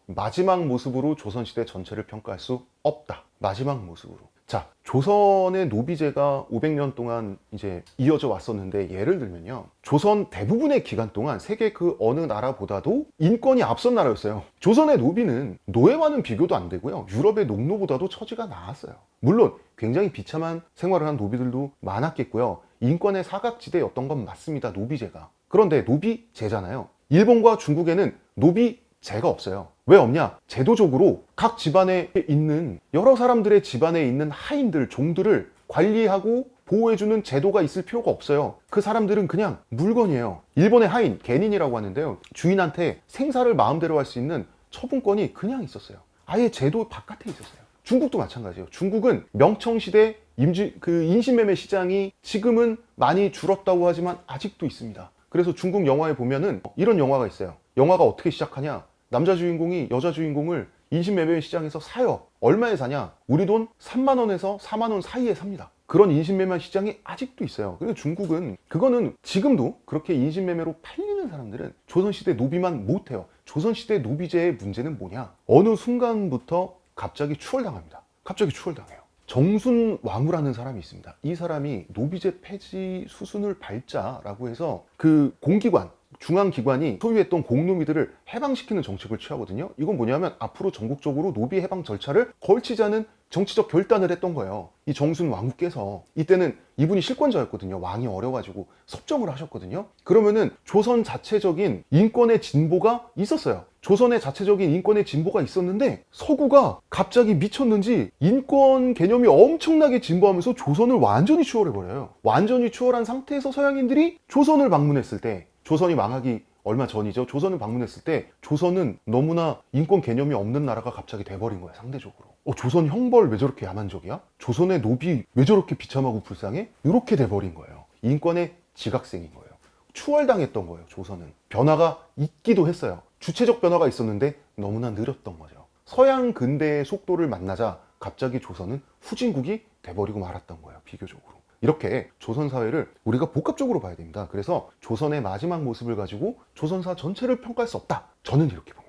마지막 모습으로 조선시대 전체를 평가할 수 없다. 마지막 모습으로. 자, 조선의 노비제가 500년 동안 이제 이어져 왔었는데, 예를 들면요, 조선 대부분의 기간 동안 세계 그 어느 나라보다도 인권이 앞선 나라였어요. 조선의 노비는 노예와는 비교도 안 되고요, 유럽의 농노보다도 처지가 나았어요. 물론 굉장히 비참한 생활을 한 노비들도 많았겠고요, 인권의 사각지대였던 건 맞습니다, 노비제가. 그런데 노비제잖아요. 일본과 중국에는 노비제가 없어요. 왜 없냐? 제도적으로 각 집안에 있는, 여러 사람들의 집안에 있는 하인들, 종들을 관리하고 보호해주는 제도가 있을 필요가 없어요. 그 사람들은 그냥 물건이에요. 일본의 하인, 개닌이라고 하는데요, 주인한테 생사를 마음대로 할 수 있는 처분권이 그냥 있었어요. 아예 제도 바깥에 있었어요. 중국도 마찬가지예요. 중국은 명청시대 인신매매 시장이 지금은 많이 줄었다고 하지만 아직도 있습니다. 그래서 중국 영화에 보면은 이런 영화가 있어요. 영화가 어떻게 시작하냐? 남자 주인공이 여자 주인공을 인신매매 시장에서 사요. 얼마에 사냐? 우리 돈 3만 원에서 4만 원 사이에 삽니다. 그런 인신매매 시장이 아직도 있어요. 근데 중국은, 그거는 지금도 그렇게 인신매매로 팔리는 사람들은 조선시대 노비만 못해요. 조선시대 노비제의 문제는 뭐냐? 어느 순간부터 갑자기 추월당합니다. 갑자기 추월당해요. 정순왕후라는 사람이 있습니다. 이 사람이 노비제 폐지 수순을 밟자라고 해서 그 공기관, 중앙기관이 소유했던 공노비들을 해방시키는 정책을 취하거든요. 이건 뭐냐면 앞으로 전국적으로 노비 해방 절차를 걸치자는 정치적 결단을 했던 거예요. 이 정순 왕후께서, 이때는 이분이 실권자였거든요. 왕이 어려가지고 섭정을 하셨거든요. 그러면은 조선 자체적인 인권의 진보가 있었어요. 조선의 자체적인 인권의 진보가 있었는데, 서구가 갑자기 미쳤는지 인권 개념이 엄청나게 진보하면서 조선을 완전히 추월해버려요. 완전히 추월한 상태에서 서양인들이 조선을 방문했을 때, 조선이 망하기 얼마 전이죠. 조선을 방문했을 때 조선은 너무나 인권 개념이 없는 나라가 갑자기 돼버린 거야, 상대적으로. 조선 형벌 왜 저렇게 야만적이야? 조선의 노비 왜 저렇게 비참하고 불쌍해? 이렇게 돼버린 거예요. 인권의 지각생인 거예요. 추월당했던 거예요, 조선은. 변화가 있기도 했어요. 주체적 변화가 있었는데 너무나 느렸던 거죠. 서양 근대의 속도를 만나자 갑자기 조선은 후진국이 돼버리고 말았던 거예요, 비교적으로. 이렇게 조선 사회를 우리가 복합적으로 봐야 됩니다. 그래서 조선의 마지막 모습을 가지고 조선사 전체를 평가할 수 없다. 저는 이렇게 봅니다.